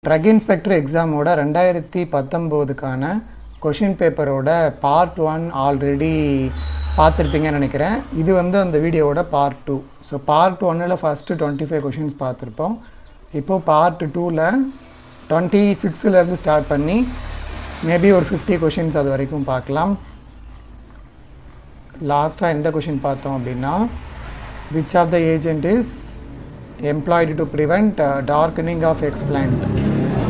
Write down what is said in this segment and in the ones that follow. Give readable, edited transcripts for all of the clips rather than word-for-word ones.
Drug inspector எக்ஸாமோட 2019க்கான question பேப்பரோட பார்ட் 1 ஆல்ரெடி பார்த்துருப்பீங்கன்னு நினைக்கிறேன். இது வந்து அந்த வீடியோவோட பார்ட் 2. ஸோ பார்ட் 1ல் ஃபஸ்ட்டு 25 கொஷின்ஸ் பார்த்துருப்போம். இப்போது பார்ட் 2ல் 26லேருந்து ஸ்டார்ட் பண்ணி மேபி ஒரு 50 கொஷின்ஸ் அது வரைக்கும் பார்க்கலாம். லாஸ்ட்டாக எந்த கொஷின் பார்த்தோம் அப்படின்னா, which of the agent is employed to prevent darkening of explant,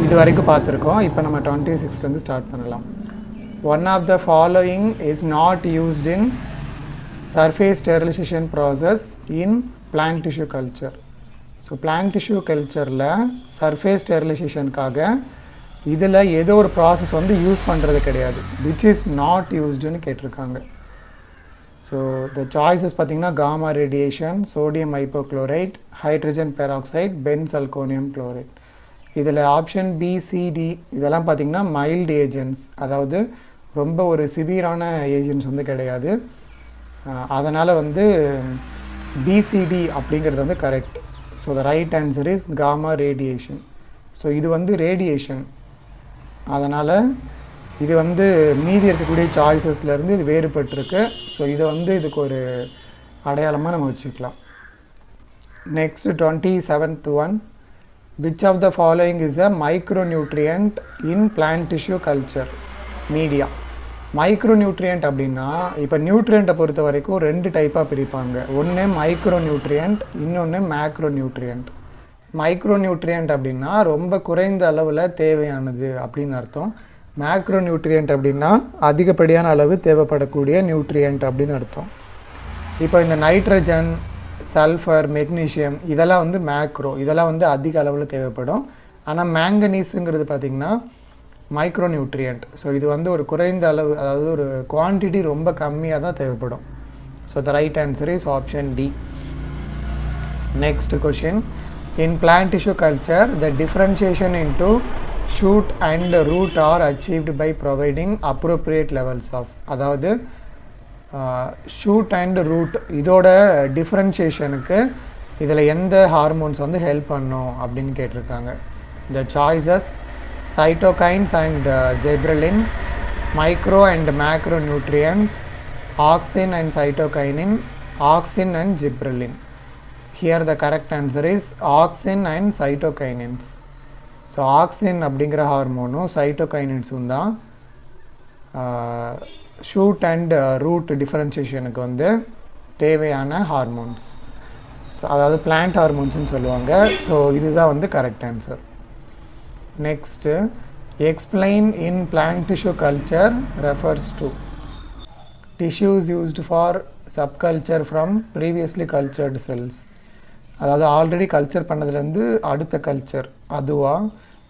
இது வரைக்கும் பார்த்துருக்கோம். இப்போ நம்ம 26லேருந்து ஸ்டார்ட் பண்ணலாம். One of the following is not used in surface sterilization process in plant tissue culture. So plant tissue கல்ச்சரில் சர்ஃபேஸ் ஸ்டெரிலைசேஷனுக்காக இதில் ஏதோ ஒரு ப்ராசஸ் வந்து யூஸ் பண்ணுறது கிடையாது. விச் இஸ் நாட் யூஸ்டுன்னு கேட்டிருக்காங்க. ஸோ த சாய்ஸஸ் பார்த்திங்கன்னா gamma radiation, sodium hypochlorite, hydrogen peroxide, benzalkonium chloride. இதில் ஆப்ஷன் பி, சிடி இதெல்லாம் பார்த்திங்கன்னா மைல்டு ஏஜென்ட்ஸ், அதாவது ரொம்ப ஒரு சிவியரான ஏஜென்ட்ஸ் வந்து கிடையாது. அதனால் வந்து பிசிடி அப்படிங்கிறது வந்து correct. So the right answer is gamma radiation. So இது வந்து ரேடியேஷன், அதனால் இது வந்து மீதி இருக்கக்கூடிய சாய்ஸஸ்லேருந்து இது வேறுபட்டிருக்கு. ஸோ இதை வந்து இதுக்கு ஒரு அடையாளமாக நம்ம வச்சுக்கலாம். Next 27th one, which of the following is a micronutrient in plant tissue culture media? Micronutrient அப்படின்னா, இப்போ நியூட்ரியண்ட்டை பொறுத்த வரைக்கும் 2 டைப்பாக பிரிப்பாங்க. ஒன்று மைக்ரோநியூட்ரியன்ட், இன்னொன்று மேக்ரோநியூட்ரியன்ட். மைக்ரோநியூட்ரியன்ட் அப்படின்னா ரொம்ப குறைந்த அளவில் தேவையானது அப்படின்னு அர்த்தம். மேக்ரோநியூட்ரியன்ட் அப்படின்னா அதிகப்படியான அளவு தேவைப்படக்கூடிய நியூட்ரியன்ட் அப்படின்னு அர்த்தம். இப்போ இந்த நைட்ரஜன், சல்ஃபர், மெக்னீஷியம் இதெல்லாம் வந்து மேக்ரோ, இதெல்லாம் வந்து அதிக அளவில் தேவைப்படும். ஆனால் மேங்கனீஸுங்கிறது பார்த்திங்கன்னா மைக்ரோநியூட்ரியன்ட். ஸோ இது வந்து ஒரு குறைந்த அளவு, அதாவது ஒரு குவான்டிட்டி ரொம்ப கம்மியாக தான் தேவைப்படும். So the right answer is option D. Next question, in plant tissue culture the differentiation into shoot and root are achieved by providing appropriate levels of, அதாவது ஷூட் அண்ட் ரூட் இதோட டிஃப்ரென்ஷியேஷனுக்கு இதில் எந்த ஹார்மோன்ஸ் வந்து help பண்ணும் அப்படின்னு கேட்டிருக்காங்க. The choices cytokines and gibberellin, micro and macro nutrients, auxin and cytokinin, auxin and gibberellin. Here the correct answer is auxin and cytokinins. So auxin அப்படிங்கிற ஹார்மோனும் சைட்டோகைனின்ஸும் தான் ஷூட் அண்ட் ரூட் டிஃப்ரென்ஷியேஷனுக்கு வந்து தேவையான ஹார்மோன்ஸ். ஸோ அதாவது பிளான்ட் ஹார்மோன்ஸ்னு சொல்லுவாங்க. So இதுதான் வந்து correct answer. Next, explant in plant tissue culture refers to tissues used for subculture from previously cultured cells. அதாவது ஆல்ரெடி கல்ச்சர் பண்ணதுலேருந்து அடுத்த கல்ச்சர் அதுவா,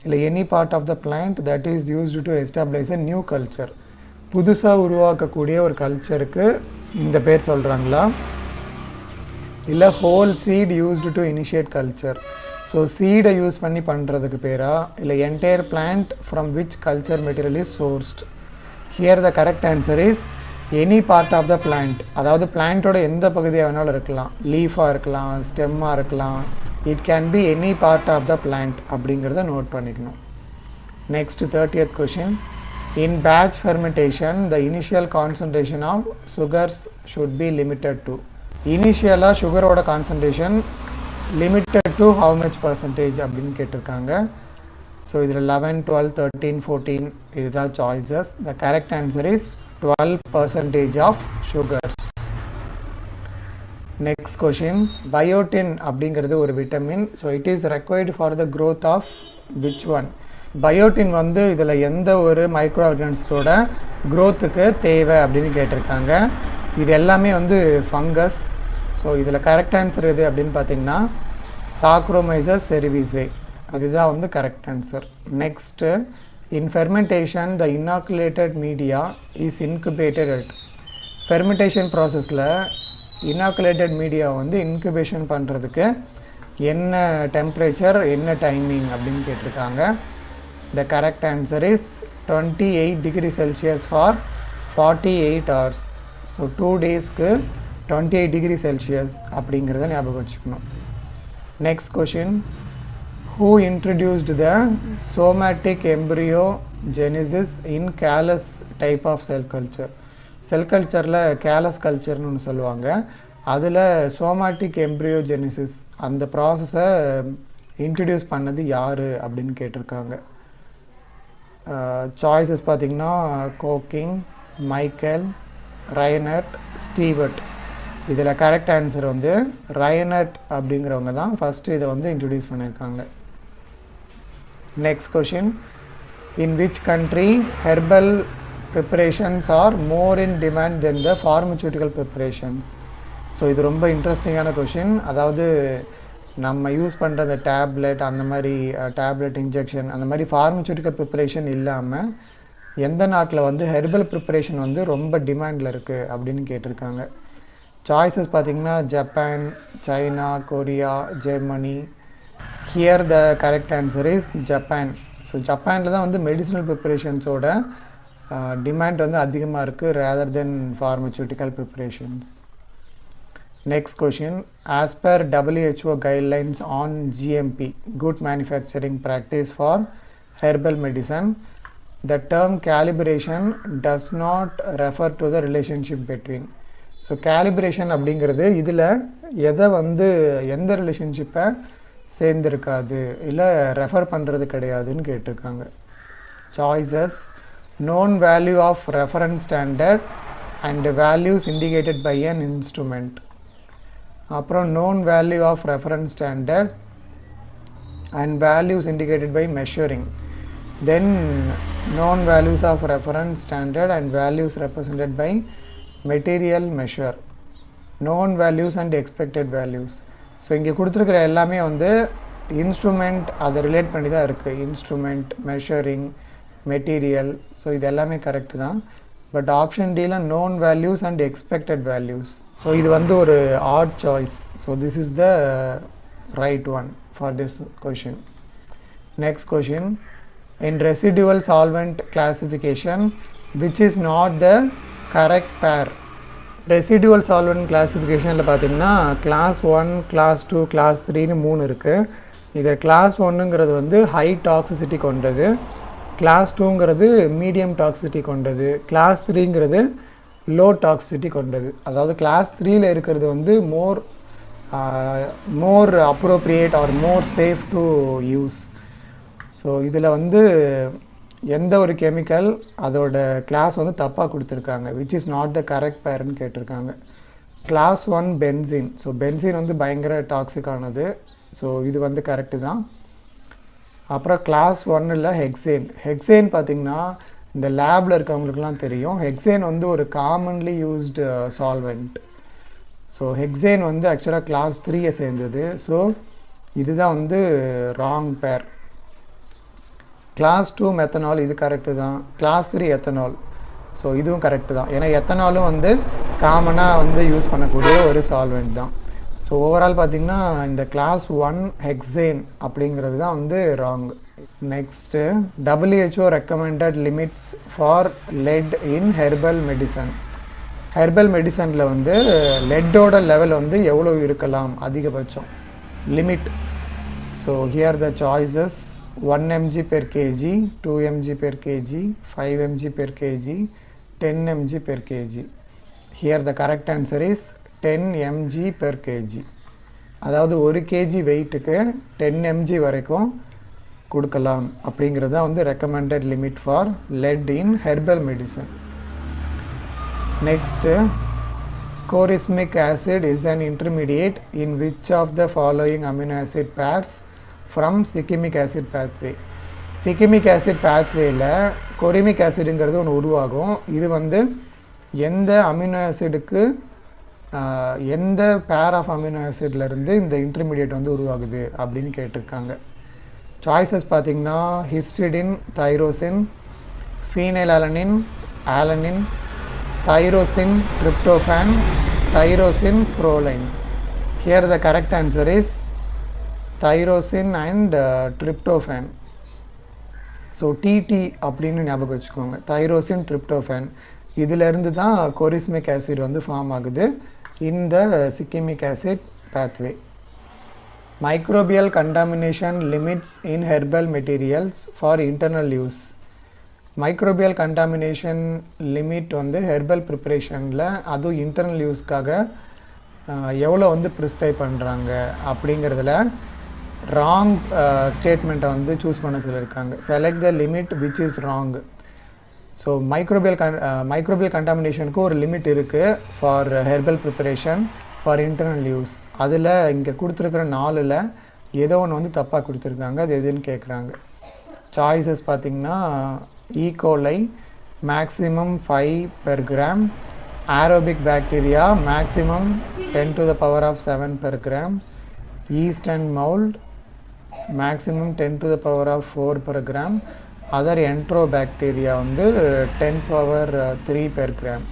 இல்லை any part of the plant that is used to establish a new culture, புதுசாக உருவாக்கக்கூடிய ஒரு கல்ச்சருக்கு இந்த பேர் சொல்கிறாங்களா, இல்லை whole seed used to initiate culture, so சீடை யூஸ் பண்ணி பண்ணுறதுக்கு பேரா, இல்லை entire plant from which culture material is sourced. Here the correct answer is any part of the plant, அதாவது பிளான்ட்டோட எந்த பகுதியாக வேணாலும் இருக்கலாம், லீஃபாக இருக்கலாம், ஸ்டெம்மாக இருக்கலாம், it can be any part of the plant அப்படிங்கிறத நோட் பண்ணிக்கணும். Next 30th question, in batch fermentation the initial concentration of sugars should be limited to. இனிஷியலாக சுகரோட concentration limited to how much percentage அப்படின்னு கேட்டிருக்காங்க. ஸோ இதில் 11, 12, 13, 14 இதுதான் choices. The correct answer is 12% of sugars. Next question, biotin அப்படிங்கிறது ஒரு vitamin. So it is required for the growth of which one. Biotin வந்து இதில் எந்த ஒரு மைக்ரோ ஆர்கானிசத்தோட க்ரோத்துக்கு தேவை அப்படின்னு கேட்டிருக்காங்க. இது எல்லாமே வந்து ஃபங்கஸ். ஸோ இதில் கரெக்ட் ஆன்சர் எது அப்படின்னு பார்த்தீங்கன்னா சாக்ரோமைசஸ் செரிவிசே, அதுதான் வந்து correct answer. Next, in fermentation the inoculated media is incubated at. fermentation processல inoculated media வந்து incubation பண்ணுறதுக்கு என்ன டெம்பரேச்சர், என்ன டைமிங் அப்படின்னு கேட்டிருக்காங்க. the correct answer is 28 degrees Celsius for 48 hours. So 2 daysக்கு 28 degrees Celsius அப்படிங்கிறத ஞாபகம் வச்சுக்கணும். Next question, Who introduced the somatic embryogenesis in callus type of cell culture? Cell cultureல callus cultureனு ஒன்று சொல்லுவாங்க. அதில் somatic embryogenesis அந்த ப்ராசஸை இன்ட்ரடியூஸ் பண்ணது யார் அப்படின்னு கேட்டிருக்காங்க. சாய்ஸஸ் பார்த்திங்கன்னா கோக்கிங், மைக்கேல், ரைனர்ட், ஸ்டீவர்ட். இதில் கரெக்ட் ஆன்சர் வந்து ரைனர்ட் அப்படிங்கிறவங்க தான் ஃபஸ்ட்டு இதை வந்து இன்ட்ரடியூஸ் பண்ணியிருக்காங்க. Next question, in which country herbal preparations are more in demand then the pharmaceutical preparations? So இது ரொம்ப இன்ட்ரெஸ்டிங்கான கொஷின். அதாவது நம்ம யூஸ் பண்ணுற அந்த டேப்லெட், அந்த மாதிரி டேப்லெட் இன்ஜெக்ஷன், அந்த மாதிரி ஃபார்மசூட்டிக்கல் ப்ரிப்பரேஷன் இல்லாமல் எந்த நாட்டில் வந்து ஹெர்பல் ப்ரிப்பரேஷன் வந்து ரொம்ப டிமாண்டில் இருக்குது அப்படின்னு கேட்டிருக்காங்க. சாய்ஸஸ் பார்த்திங்கன்னா Japan, China, Korea, Germany. Here the correct answer is Japan. So ஜப்பானில் தான் வந்து மெடிசினல் ப்ரிப்பரேஷன்ஸோட டிமாண்ட் வந்து அதிகமாக இருக்குது rather than pharmaceutical preparations. Next question, as per WHO guidelines on GMP, good manufacturing practice for herbal medicine, the term calibration does not refer to the relationship between. So calibration அப்படிங்கிறது இதில் எதை வந்து எந்த ரிலேஷன்ஷிப்பை சேர்ந்துருக்காது, இல்லை ரெஃபர் பண்ணுறது கிடையாதுன்னு கேட்டிருக்காங்க. Choices known value of reference standard and values indicated by an instrument. அப்புறம் known value of reference standard and values indicated by measuring. Then known values of reference standard and values represented by material measure. Known values and expected values. So இங்கே கொடுத்துருக்கிற எல்லாமே வந்து instrument அதை relate பண்ணி தான் இருக்குது. Instrument, measuring, material. So இது எல்லாமே கரெக்டு தான். பட் ஆப்ஷன் டியில் known values and expected values. So இது வந்து ஒரு odd choice. So this is the right one for this question. Next question, in residual solvent classification which is not the correct pair? Residual solvent கிளாசிஃபிகேஷனில் பார்த்திங்கன்னா class 1, class 2, class 3ன்னு 3 இருக்குது. இதில் class 1ங்கிறது வந்து high toxicity கொண்டது, class 2ங்கிறது medium toxicity கொண்டது, class 3ங்கிறது லோ டாக்ஸிசிட்டி கொண்டது. அதாவது கிளாஸ் 3ல் இருக்கிறது வந்து more appropriate or more safe to use. So இதில் வந்து எந்த ஒரு கெமிக்கல் அதோட கிளாஸ் வந்து தப்பாக கொடுத்துருக்காங்க, which is not the correct பேர்னு கேட்டிருக்காங்க. Class 1 benzene. ஸோ பென்சின் வந்து பயங்கர டாக்ஸிக்கானது. ஸோ இது வந்து கரெக்டு தான். அப்புறம் கிளாஸ் 1ல் ஹெக்சேன். ஹெக்சேன் பார்த்திங்கன்னா இந்த லேபில் இருக்கவங்களுக்குலாம் தெரியும். ஹெக்சேன் வந்து ஒரு commonly used solvent. So hexane வந்து ஆக்சுவலாக கிளாஸ் 3யை சேர்ந்தது. ஸோ இதுதான் வந்து ராங் பேர். கிளாஸ் 2 மெத்தனால், இது கரெக்டு தான். Class 3 ethanol. ஸோ இதுவும் கரெக்டு தான். ஏன்னா எத்தனாலும் வந்து காமனாக வந்து யூஸ் பண்ணக்கூடிய ஒரு சால்வெண்ட் தான். ஸோ ஓவரால் பார்த்திங்கன்னா இந்த கிளாஸ் 1 ஹெக்சேன் அப்படிங்கிறது தான் வந்து wrong. Next, WHO recommended limits for lead in herbal medicine. Herbal மெடிசனில் வந்து லெட்டோட லெவல் வந்து எவ்வளோ இருக்கலாம் அதிகபட்சம் limit? So here the choices 1 mg per kg, 2 mg per kg, 5 mg per kg, 10 mg per kg. Here the correct answer is 10 mg per kg. அதாவது 1 kg வெயிட்டுக்கு 10 mg வரைக்கும் கொடுக்கலாம் அப்படிங்கிறது தான் வந்து recommended limit for lead in herbal medicine. Next, chorismic acid is an intermediate in which of the following amino acid pairs from shikimic acid pathway? Shikimic acid பேத்வேயில் chorismic ஆசிடுங்கிறது ஒன்று உருவாகும். இது வந்து எந்த அமினோ ஆசிடுக்கு எந்த பேர் ஆஃப் அமினோ ஆசிட்லேருந்து இந்த intermediate வந்து உருவாகுது அப்படின்னு கேட்டிருக்காங்க. சாய்ஸஸ் பார்த்திங்கன்னா histidine, tyrosine, phenylalanine, alanine, tyrosine, tryptophan, tyrosine, proline. Here the correct answer is tyrosine and tryptophan. So T T அப்படின்னு ஞாபகம் வச்சுக்கோங்க. தைரோசின், ட்ரிப்டோஃபான் இதிலேருந்து தான் கோரிஸ்மிக் ஆசிட் வந்து ஃபார்ம் ஆகுது இந்த shikimic acid pathway. Microbial contamination limits in herbal materials for internal use. Microbial contamination limit வந்து herbal preparationல அதுவும் internal useக்காக எவ்வளோ வந்து ப்ரிஸ்கிரைப் பண்ணுறாங்க அப்படிங்கிறதுல ராங் ஸ்டேட்மெண்ட்டை வந்து சூஸ் பண்ண சொல்லியிருக்காங்க. Select the limit which is wrong. So microbial கண்டாமினேஷனுக்கு ஒரு லிமிட் இருக்குது for herbal preparation for internal use. அதில் இங்கே கொடுத்துருக்குற 4ல் ஏதோ ஒன்று வந்து தப்பாக கொடுத்துருக்காங்க. அது எதுன்னு கேட்குறாங்க. சாய்ஸஸ் பார்த்திங்கன்னா E coli maximum 5 per gram, aerobic bacteria maximum 10 to the power of 7 per gram, yeast and mold maximum 10 to the power of 4 per gram, other enterobacteria வந்து 10 power 3 per gram.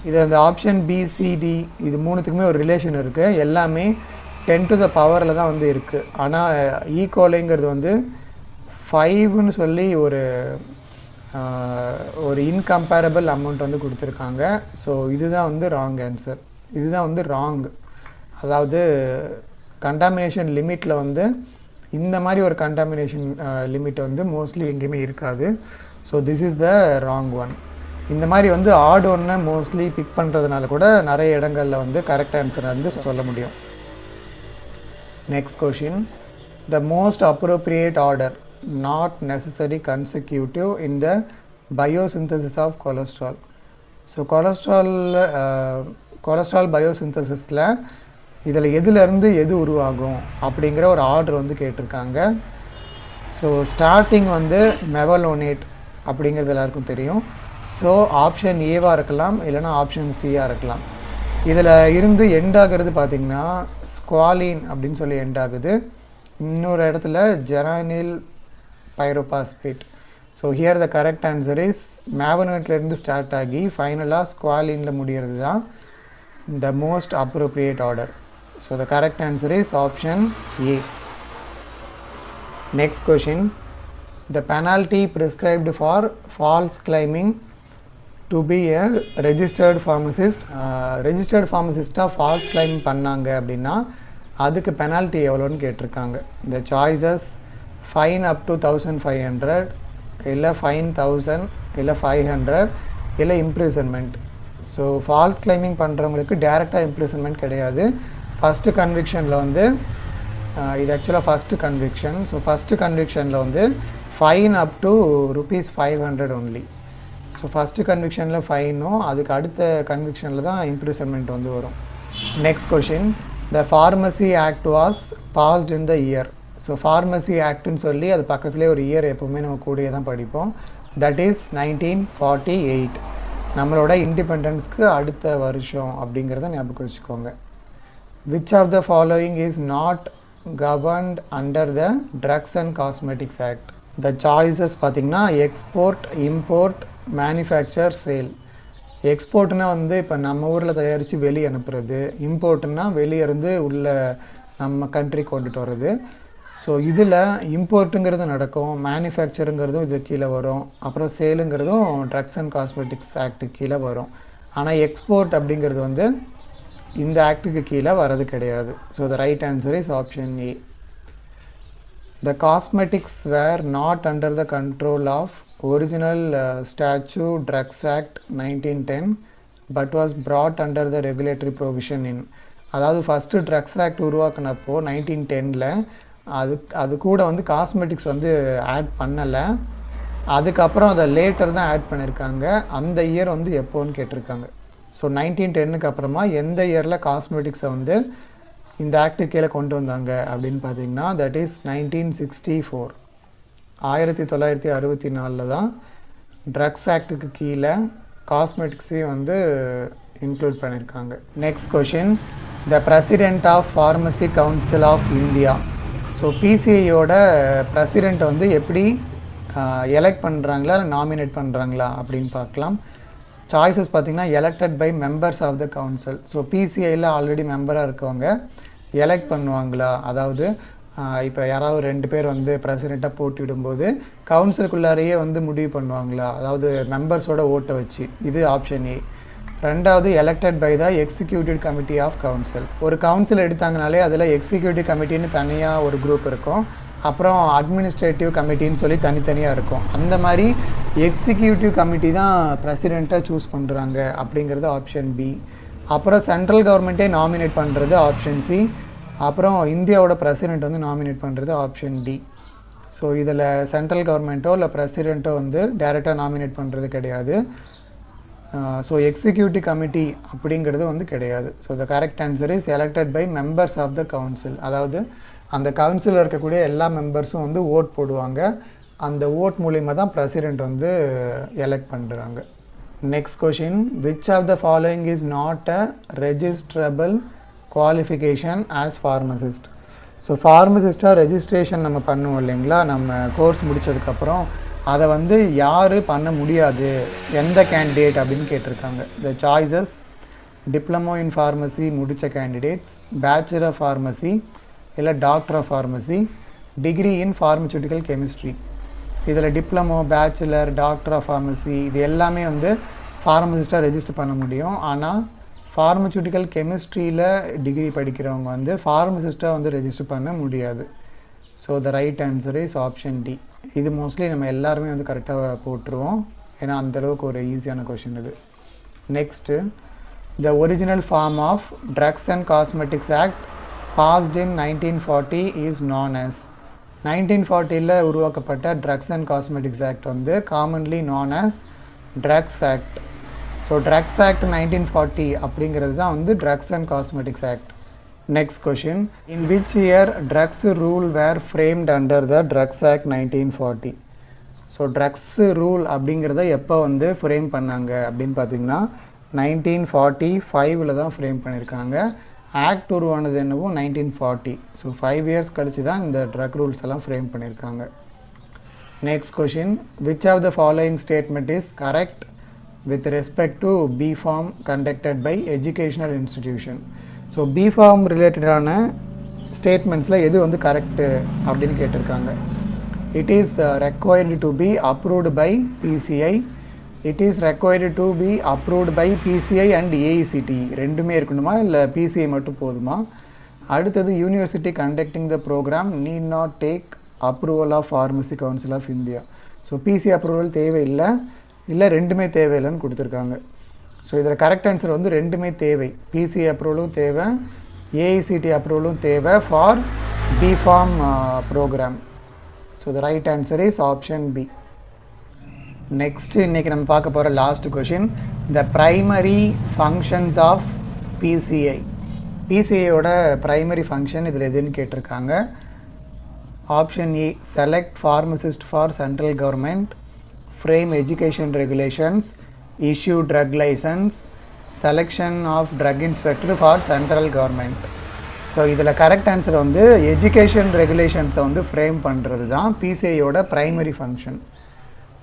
இது அந்த ஆப்ஷன் பிசிடி இது மூணுத்துக்குமே ஒரு relation இருக்குது. எல்லாமே 10 to the பவரில் தான் வந்து இருக்குது. ஆனால் ஈகோலைங்கிறது வந்து 5ன்னு சொல்லி ஒரு இன்கம்பேரபிள் அமௌண்ட் வந்து கொடுத்துருக்காங்க. ஸோ இதுதான் வந்து ராங் ஆன்சர். இதுதான் வந்து ராங். அதாவது கண்டாமினேஷன் லிமிட்டில் வந்து இந்த மாதிரி ஒரு கண்டாமினேஷன் லிமிட் வந்து மோஸ்ட்லி எங்கேயுமே இருக்காது. So this is the wrong one. இந்த மாதிரி வந்து ஆட் ஒன்னை மோஸ்ட்லி பிக் பண்ணுறதுனால கூட நிறைய இடங்களில் வந்து கரெக்ட் ஆன்சரை வந்து சொல்ல முடியும். Next question. The most appropriate order not necessary consecutive in the biosynthesis of cholesterol. So cholesterol biosynthesisல இதில் எதுலேருந்து எது உருவாகும் அப்படிங்கிற ஒரு ஆர்டர் வந்து கேட்டிருக்காங்க. ஸோ ஸ்டார்டிங் வந்து மெவலோனேட் அப்படிங்கிறது எல்லாருக்கும் தெரியும். ஸோ ஆப்ஷன் ஏவாக இருக்கலாம், இல்லைனா ஆப்ஷன் சியாக இருக்கலாம். இதில் இருந்து எண்ட் ஆகிறது பார்த்திங்கன்னா ஸ்குவாலின் அப்படின்னு சொல்லி எண்ட் ஆகுது. இன்னொரு இடத்துல ஜெரானில் pyrophosphate. So here the correct answer is mavonate start ஆகி ஃபைனலாக ஸ்குவாலினில் முடிகிறது தான் the most appropriate order. So the correct answer is option A. Next question. The penalty prescribed for false claiming to be a registered pharmacist. Registered pharmacist-ஆக false claim பண்ணாங்க அப்படின்னா அதுக்கு penalty எவ்வளோன்னு கேட்டிருக்காங்க. The choices fine up to 1500, இல்லை fine 1000, இல்லை 500, இல்லை imprisonment. So falls climbing பண்ணுறவங்களுக்கு டேரெக்டாக இம்ப்ரிசன்மெண்ட் கிடையாது. ஃபஸ்ட்டு கன்விக்ஷனில் வந்து இது ஆக்சுவலாக ஃபஸ்ட்டு கன்விக்ஷன். ஸோ ஃபஸ்ட்டு கன்விக்ஷனில் வந்து fine up to ₹500 only. So first கன்விக்ஷனில் ஃபைனும் அதுக்கு அடுத்த கன்விக்ஷனில் தான் இம்ப்ரிசன்மெண்ட் வந்து வரும். Next question. The pharmacy act was passed in the year. So pharmacy ஆக்ட்னு சொல்லி அது பக்கத்துலேயே ஒரு இயர் எப்போவுமே நம்ம கூடயே தான் படிப்போம். That is 1948. நம்மளோட இண்டிபெண்டன்ஸ்க்கு அடுத்த வருஷம் அப்படிங்கிறத ஞாபகம் வச்சுக்கோங்க. Which of the following is not governed under the drugs and cosmetics act. The choices பார்த்திங்கன்னா எக்ஸ்போர்ட், இம்போர்ட், மேனுஃபேக்சர், சேல். எக்ஸ்போர்ட்னால் வந்து இப்போ நம்ம ஊரில் தயாரித்து வெளியே அனுப்புறது. இம்போர்ட்னால் வெளியே இருந்து உள்ள நம்ம கண்ட்ரி கொண்டுட்டு வர்றது. ஸோ இதில் இம்போர்ட்டுங்கிறது நடக்கும், மேனுஃபேக்சருங்கிறதும் இது கீழே வரும், அப்புறம் சேலுங்கிறதும் ட்ரக்ஸ் அண்ட் காஸ்மெட்டிக்ஸ் ஆக்டுக்கு கீழே வரும். ஆனால் எக்ஸ்போர்ட் அப்படிங்கிறது வந்து இந்த ஆக்டுக்கு கீழே வரது கிடையாது. So the right answer is option A. The cosmetics were not under the control of original statue drugs act 1910 but was brought under the regulatory provision in. அதாவது ஃபஸ்ட்டு ட்ரக்ஸ் ஆக்ட் உருவாக்குனப்போ 1910ல் அது கூட வந்து காஸ்மெட்டிக்ஸ் வந்து add பண்ணலை. அதுக்கப்புறம் அதை லேட்டர் தான் ஆட் பண்ணியிருக்காங்க. அந்த இயர் வந்து எப்போன்னு கேட்டிருக்காங்க. ஸோ 1910க்கு அப்புறமா எந்த இயரில் காஸ்மெட்டிக்ஸை வந்து இந்த ஆக்டு கீழே கொண்டு வந்தாங்க அப்படின்னு பார்த்தீங்கன்னா தட் இஸ் 1964. 1964 தான் ட்ரக்ஸ் ஆக்டுக்கு கீழே காஸ்மெட்டிக்ஸையும் வந்து இன்க்ளூட் பண்ணியிருக்காங்க. Next question. The president of pharmacy council of India. So பிசிஐயோட பிரசிடெண்ட்டை வந்து எப்படி எலெக்ட் பண்ணுறாங்களா நாமினேட் பண்ணுறாங்களா அப்படின்னு பார்க்கலாம். சாய்ஸஸ் பார்த்திங்கன்னா elected by members of the council. So பிசிஐயில் ஆல்ரெடி மெம்பராக இருக்கவங்க எலெக்ட் பண்ணுவாங்களா, அதாவது இப்போ யாராவது 2 பேர் வந்து பிரசிடெண்ட்டாக போட்டிடும்போது கவுன்சிலுக்குள்ளாரையே வந்து முடிவு பண்ணுவாங்களா, அதாவது மெம்பர்ஸோட ஓட்டை வச்சு. இது ஆப்ஷன் ஏ. ரெண்டாவது elected by the executive committee of council. ஒரு கவுன்சில் எடுத்தாங்கனாலே அதில் எக்ஸிக்யூட்டிவ் கமிட்டின்னு தனியாக ஒரு குரூப் இருக்கும், அப்புறம் அட்மினிஸ்ட்ரேட்டிவ் கமிட்டின்னு சொல்லி தனித்தனியாக இருக்கும். அந்த மாதிரி எக்ஸிக்யூட்டிவ் கமிட்டி தான் பிரசிடெண்ட்டாக சூஸ் பண்ணுறாங்க அப்படிங்கிறது ஆப்ஷன் பி. அப்புறம் சென்ட்ரல் கவர்மெண்ட்டே நாமினேட் பண்ணுறது ஆப்ஷன் சி. அப்புறம் இந்தியாவோட பிரசிடெண்ட் வந்து நாமினேட் பண்ணுறது ஆப்ஷன் டி. ஸோ இதில் சென்ட்ரல் கவர்மெண்ட்டோ இல்லை பிரசிடெண்ட்டோ வந்து டைரெக்டாக நாமினேட் பண்ணுறது கிடையாது. ஸோ எக்ஸிக்யூட்டிவ் கமிட்டி அப்படிங்கிறது வந்து கிடையாது. So the correct answer is elected by members of the council. அதாவது அந்த கவுன்சிலில் இருக்கக்கூடிய எல்லா மெம்பர்ஸும் வந்து ஓட் போடுவாங்க. அந்த ஓட் மூலிமா தான் பிரசிடெண்ட் வந்து எலெக்ட் பண்ணுறாங்க. Next question, which of the following is not a registrable qualification as pharmacist. So ஃபார்மசிஸ்ட்டாக ரெஜிஸ்ட்ரேஷன் நம்ம பண்ணுவோம் இல்லைங்களா, நம்ம கோர்ஸ் முடித்ததுக்கப்புறம் அதை வந்து யார் பண்ண முடியாது, எந்த கேண்டிடேட் அப்படின்னு கேட்டிருக்காங்க. The choices: diploma in pharmacy முடித்த கேண்டிடேட்ஸ், பேச்சுலர் ஆஃப் ஃபார்மசி, இல்லை doctor of pharmacy, degree in pharmaceutical chemistry. இதில் diploma, bachelor, doctor of pharmacy இது எல்லாமே வந்து ஃபார்மசிஸ்ட்டாக ரெஜிஸ்டர் பண்ண முடியும். ஆனால் ஃபார்மசூட்டிக்கல் கெமிஸ்ட்ரியில் டிகிரி படிக்கிறவங்க வந்து ஃபார்மசிஸ்ட்டாக வந்து ரெஜிஸ்டர் பண்ண முடியாது. So the right answer is option D. இது மோஸ்ட்லி நம்ம எல்லாருமே வந்து கரெக்டாக போட்டுருவோம், ஏன்னா அந்தளவுக்கு ஒரு ஈஸியான கொஷின் இது. Next, the original form of drugs and cosmetics act passed in 1940 is known as. 1940 உருவாக்கப்பட்ட ட்ரக்ஸ் அண்ட் காஸ்மெட்டிக்ஸ் ஆக்ட் வந்து commonly known as drugs act. So drugs act 1940 அப்படிங்கிறது தான் வந்து drugs and cosmetics act. Next question, in which year drugs rule were framed under the drugs act 1940. ஸோ drugs rule அப்படிங்கிறத எப்போ வந்து frame பண்ணாங்க அப்படின்னு பார்த்தீங்கன்னா 1945 தான் ஃப்ரேம் பண்ணியிருக்காங்க. ஆக்ட் உருவானது என்னவோ 1940. ஸோ 5 இயர்ஸ் கழிச்சு தான் இந்த ட்ரக் ரூல்ஸ் எல்லாம் ஃப்ரேம் பண்ணியிருக்காங்க. Next question, which of the following statement is correct with respect to B-Pharm conducted by educational institution. ஸோ B-Pharm ரிலேட்டடான ஸ்டேட்மெண்ட்ஸில் எது வந்து கரெக்டு அப்படின்னு கேட்டிருக்காங்க. It is required to be approved by PCI. It is required to be approved by PCI and AICTE. ரெண்டுமே இருக்கணுமா இல்லை PCI மட்டும் போதுமா? அடுத்தது, university conducting the program need not take approval of pharmacy council of India. ஸோ PCI approval தேவையில்லை, இல்லை ரெண்டுமே தேவையில்லைன்னு கொடுத்துருக்காங்க. ஸோ இதில் கரெக்ட் ஆன்சர் வந்து ரெண்டுமே தேவை. PCI அப்ரூவலும் தேவை, AICTE அப்ரூவலும் தேவை for B-Pharm programme. So the right answer is option B. Next இன்றைக்கி நம்ம பார்க்க போகிற last question, the primary functions of PCI. PCIயோட ப்ரைமரி ஃபங்க்ஷன் இதில் எதுன்னு கேட்டிருக்காங்க. Option A, select pharmacist for central government, frame education regulations, issue drug license, selection of drug inspector for central government. So இதில் correct answer வந்து education ரெகுலேஷன்ஸை வந்து frame பண்ணுறது தான் PCIயோட primary function.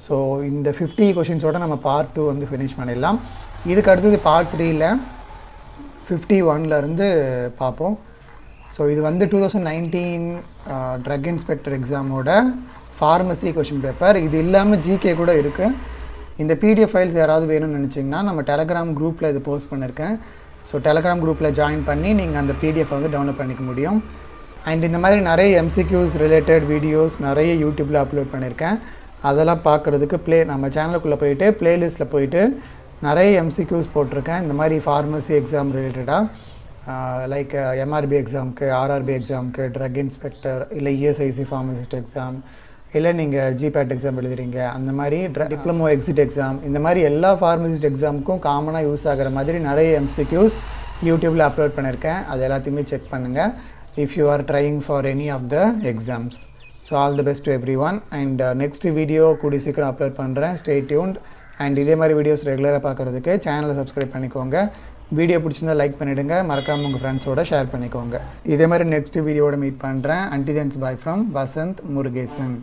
So இந்த 50 கொஷின்ஸோடு நம்ம பார்ட் 2 வந்து ஃபினிஷ் பண்ணிடலாம். இதுக்கு அடுத்தது பார்ட் 3ல் 51லேருந்து பார்ப்போம். ஸோ இது வந்து 2019 ட்ரக் இன்ஸ்பெக்டர் எக்ஸாமோட ஃபார்மசி கொஷின் பேப்பர். இது இல்லாமல் ஜிகே கூட இருக்குது. இந்த PDF ஃபைல்ஸ் யாராவது வேணும்னு நினச்சிங்கன்னா நம்ம டெலகிராம் குரூப்பில் இது போஸ்ட் பண்ணியிருக்கேன். ஸோ டெலகிராம் குரூப்பில் ஜாயின் பண்ணி நீங்கள் அந்த PDF வந்து டவுன்லோட் பண்ணிக்க முடியும். அண்ட் இந்த மாதிரி நிறைய MCQs ரிலேட்டட் வீடியோஸ் நிறைய யூடியூப்பில் அப்லோட் பண்ணியிருக்கேன். அதெல்லாம் பார்க்குறதுக்கு நம்ம சேனலுக்குள்ளே போயிட்டு ப்ளேலிஸ்ட்டில் போயிட்டு நிறைய MCQs போட்டிருக்கேன். இந்த மாதிரி ஃபார்மசி எக்ஸாம் ரிலேட்டடாக, லைக் MRB எக்ஸாமுக்கு, RRB எக்ஸாமுக்கு, ட்ரக் இன்ஸ்பெக்டர், இல்லை ESIC ஃபார்மசிஸ்ட் எக்ஸாம், இல்லை நீங்கள் GPAT எக்ஸாம் எழுதுறீங்க, அந்த மாதிரி டிப்ளமோ எக்ஸிட் எக்ஸாம், இந்த மாதிரி எல்லா ஃபார்மசிஸ்ட் எக்ஸாமுக்கும் காமனாக யூஸ் ஆகிற மாதிரி நிறைய MCQs யூடியூப்பில் அப்லோட் பண்ணியிருக்கேன். அது எல்லாத்தையுமே செக் பண்ணுங்கள் if you are trying for any of the exams. So all the best to everyone. And next video கூடி சீக்கிரம் அப்லோட் பண்ணுறேன். Stay tuned. அண்ட் இதே மாதிரி வீடியோஸ் ரெகுலராக பார்க்குறதுக்கு சேனலை சப்ஸ்கிரைப் பண்ணிக்கோங்க. வீடியோ பிடிச்சிருந்தால் லைக் பண்ணிவிடுங்க, மறக்காமல் உங்கள் ஃப்ரெண்ட்ஸோட ஷேர் பண்ணிக்கோங்க. இதே மாதிரி நெக்ஸ்ட் வீடியோட மீட் பண்ணுறேன். Until then, by from Vasanth Murugesan.